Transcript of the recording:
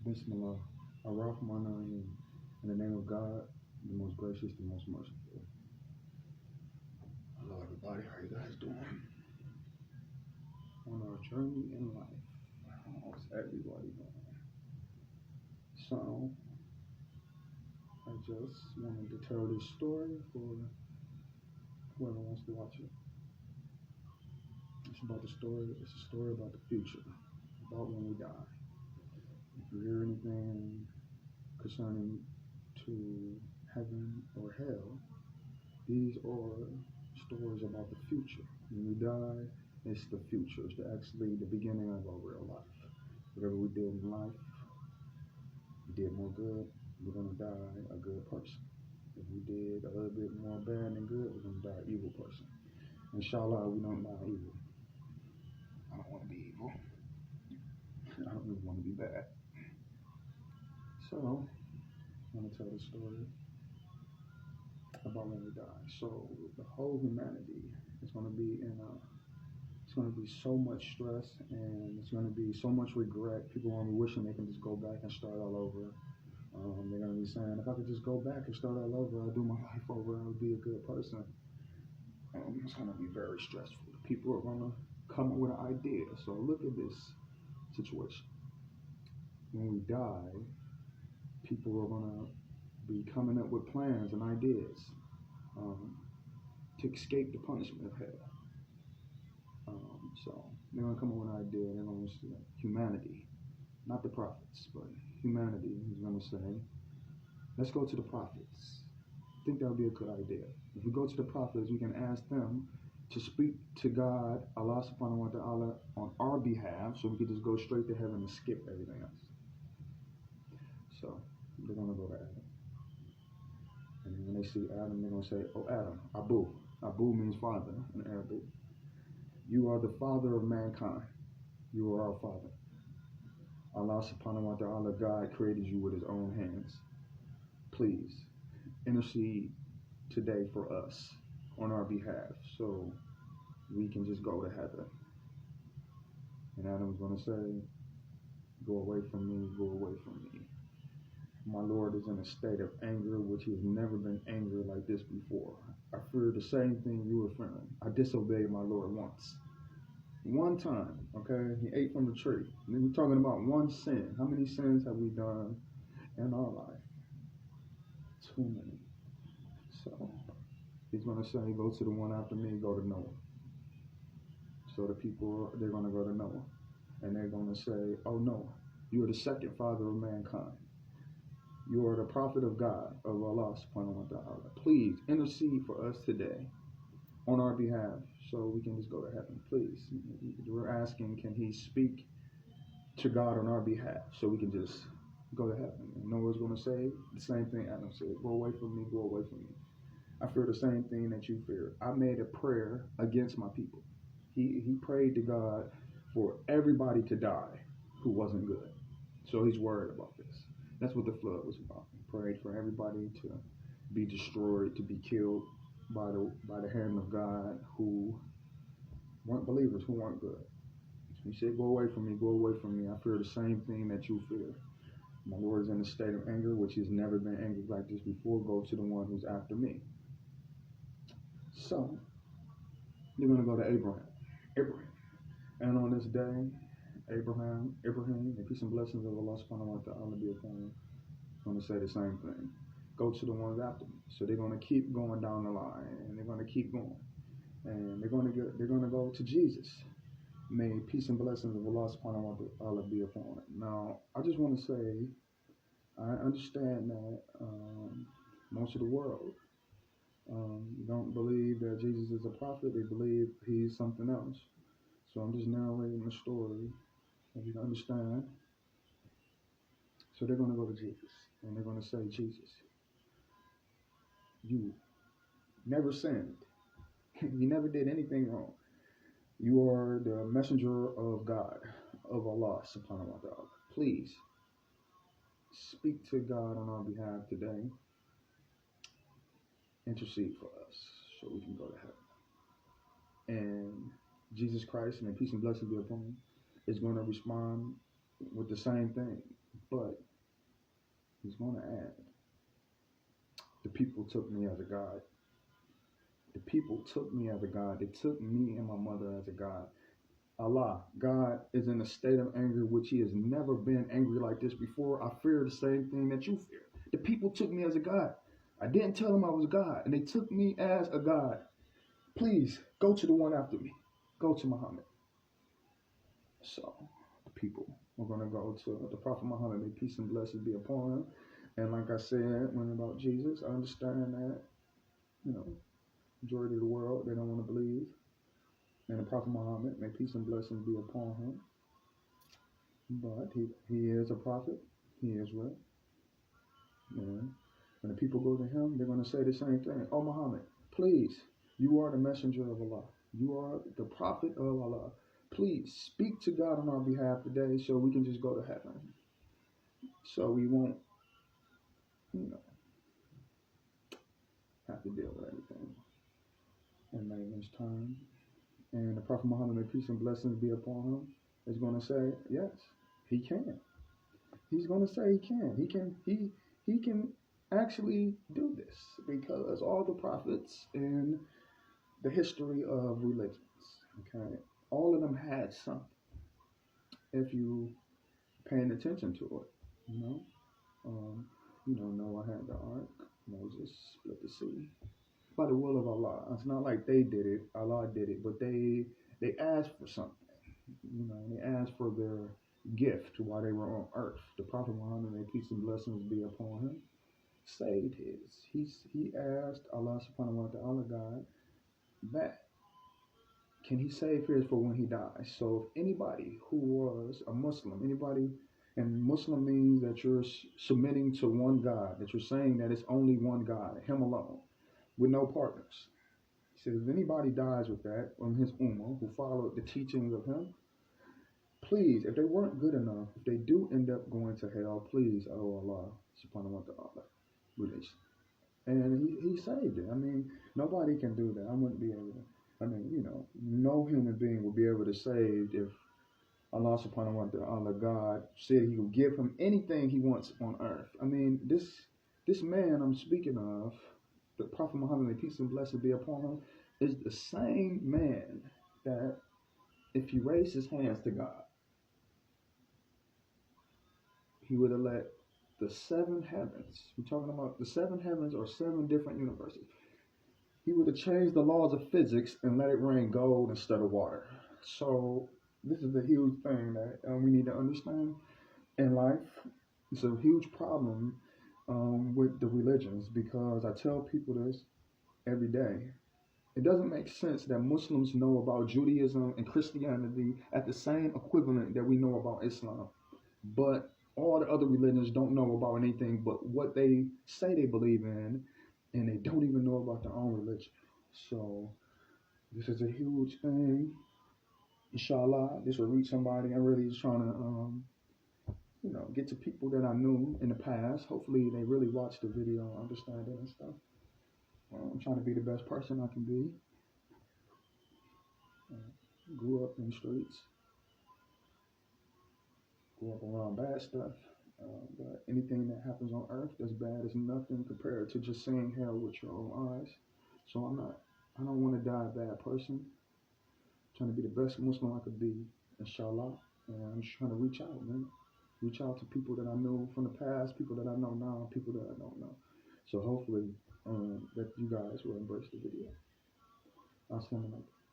Bismillah, Ar-Rahman Ar-Rahim. In the name of God, the most gracious, the most merciful. Hello, everybody. How you guys doing? On our journey in life, how's everybody doing? So, I just wanted to tell this story for whoever wants to watch it. It's about the story. It's a story about the future, about when we die. If you hear anything concerning to heaven or hell, these are stories about the future. When we die, it's the future. It's actually the beginning of our real life. Whatever we did in life, we did more good, we're going to die a good person. If we did a little bit more bad than good, we're going to die an evil person. Inshallah, we don't die evil. I don't want to be evil. I don't really want to be bad. So, I'm going to tell the story about when we die. So, the whole humanity is going to be it's going to be so much stress, and it's going to be so much regret. People are going to be wishing they can just go back and start all over. They're going to be saying, if I could just go back and start all over, I'll do my life over, I'll be a good person. It's going to be very stressful. People are going to come up with an idea. So look at this situation. When we die, people are going to be coming up with plans and ideas to escape the punishment of hell. So they're going to come up with an idea. They're going to say, humanity, not the prophets, but humanity is going to say, let's go to the prophets. I think that would be a good idea. If we go to the prophets, we can ask them to speak to God, Allah subhanahu wa ta'ala, on our behalf, so we could just go straight to heaven and skip everything else. So they're going to go to Adam. And when they see Adam, they're going to say, oh Adam, Abu. Abu means father in Arabic. You are the father of mankind. You are our father. Allah subhanahu wa ta'ala, God created you with his own hands. Please intercede today for us on our behalf so we can just go to heaven. And Adam's going to say, go away from me, go away from me. My Lord is in a state of anger, which he has never been angry like this before. I fear the same thing you were fearing. I disobeyed my Lord once. One time, okay? He ate from the tree. And we're talking about one sin. How many sins have we done in our life? Too many. So, he's going to say, go to the one after me, go to Noah. So the people, they're going to go to Noah. And they're going to say, oh Noah, you are the second father of mankind. You are the prophet of God, of Allah subhanahu wa ta'ala. Please intercede for us today on our behalf so we can just go to heaven. Please. We're asking, can he speak to God on our behalf so we can just go to heaven? And Noah's going to say the same thing Adam said. Go away from me, go away from me. I fear the same thing that you fear. I made a prayer against my people. He prayed to God for everybody to die who wasn't good. So he's worried about this. That's what the flood was about. He prayed for everybody to be destroyed, to be killed by the hand of God who weren't believers, who weren't good. He said, go away from me, go away from me. I fear the same thing that you fear. My Lord is in a state of anger, which he's never been angry like this before. Go to the one who's after me. So, they're going to go to Abraham. And on this day, Abraham, the peace and blessings of Allah subhanahu wa ta'ala be upon him, going to say the same thing. Go to the ones after me. So they're going to keep going down the line, and they're going to keep going. And they're going to go to Jesus. May peace and blessings of Allah subhanahu wa ta'ala be upon him. Now, I just want to say, I understand that most of the world don't believe that Jesus is a prophet. They believe he's something else. So I'm just narrating the story so you can understand. So they're going to go to Jesus, and they're going to say, Jesus, you never sinned. You never did anything wrong. You are the messenger of God, of Allah subhanahu wa ta'ala. Please speak to God on our behalf today. Intercede for us so we can go to heaven. And Jesus Christ, and peace and blessings be upon him, is going to respond with the same thing. But he's going to add, the people took me as a god. The people took me as a god. They took me and my mother as a god. Allah, God, is in a state of anger which he has never been angry like this before. I fear the same thing that you fear. The people took me as a god. I didn't tell them I was God, and they took me as a god. Please, go to the one after me. Go to Muhammad. So, the people, we're going to go to the Prophet Muhammad. May peace and blessings be upon him. And like I said, when about Jesus, I understand that, majority of the world, they don't want to believe. And the Prophet Muhammad, may peace and blessings be upon him. But he is a prophet. He is real. And when the people go to him, they're going to say the same thing. Oh, Muhammad, please, you are the messenger of Allah. You are the prophet of Allah. Please speak to God on our behalf today so we can just go to heaven. So we won't, have to deal with everything in layman's terms. And the Prophet Muhammad, may peace and blessings be upon him, is going to say, yes, he can. He's going to say he can. He can actually do this because all the prophets in the history of religions, okay, all of them had something. If you paying attention to it, Noah had the ark, Moses split the sea by the will of Allah. It's not like they did it, Allah did it, but they asked for something. They asked for their gift while they were on earth. The Prophet Muhammad, may peace and blessings be upon him, saved his. He asked Allah subhanahu wa ta'ala, God, that can he save his for when he dies? So if anybody who was a Muslim, and Muslim means that you're submitting to one God, that you're saying that it's only one God, him alone, with no partners. He said, if anybody dies with that, from his ummah, who followed the teachings of him, please, if they weren't good enough, if they do end up going to hell, please, oh Allah, subhanahu wa ta'ala, release. And he saved it. Nobody can do that. I wouldn't be able to. No human being would be able to save if Allah subhanahu wa ta'ala, God, said he would give him anything he wants on earth. This man I'm speaking of, the Prophet Muhammad, may peace and blessings be upon him, is the same man that if he raised his hands to God, he would have let the seven heavens, we're talking about the seven heavens or seven different universes, he would have changed the laws of physics and let it rain gold instead of water. So this is a huge thing that we need to understand in life. It's a huge problem with the religions, because I tell people this every day. It doesn't make sense that Muslims know about Judaism and Christianity at the same equivalent that we know about Islam, but all the other religions don't know about anything but what they say they believe in, and they don't even know about their own religion. So this is a huge thing. Inshallah, this will reach somebody. I'm really just trying to get to people that I knew in the past. Hopefully they really watch the video, understand it and stuff. I'm trying to be the best person I can be. Grew up in the streets. Grew up around bad stuff. But anything that happens on earth that's bad is nothing compared to just seeing hell with your own eyes. So I don't want to die a bad person. I'm trying to be the best Muslim I could be, inshallah. And I'm just trying to reach out, man. Reach out to people that I know from the past, people that I know now, people that I don't know. So hopefully that you guys will embrace the video. Assalamu alaikum.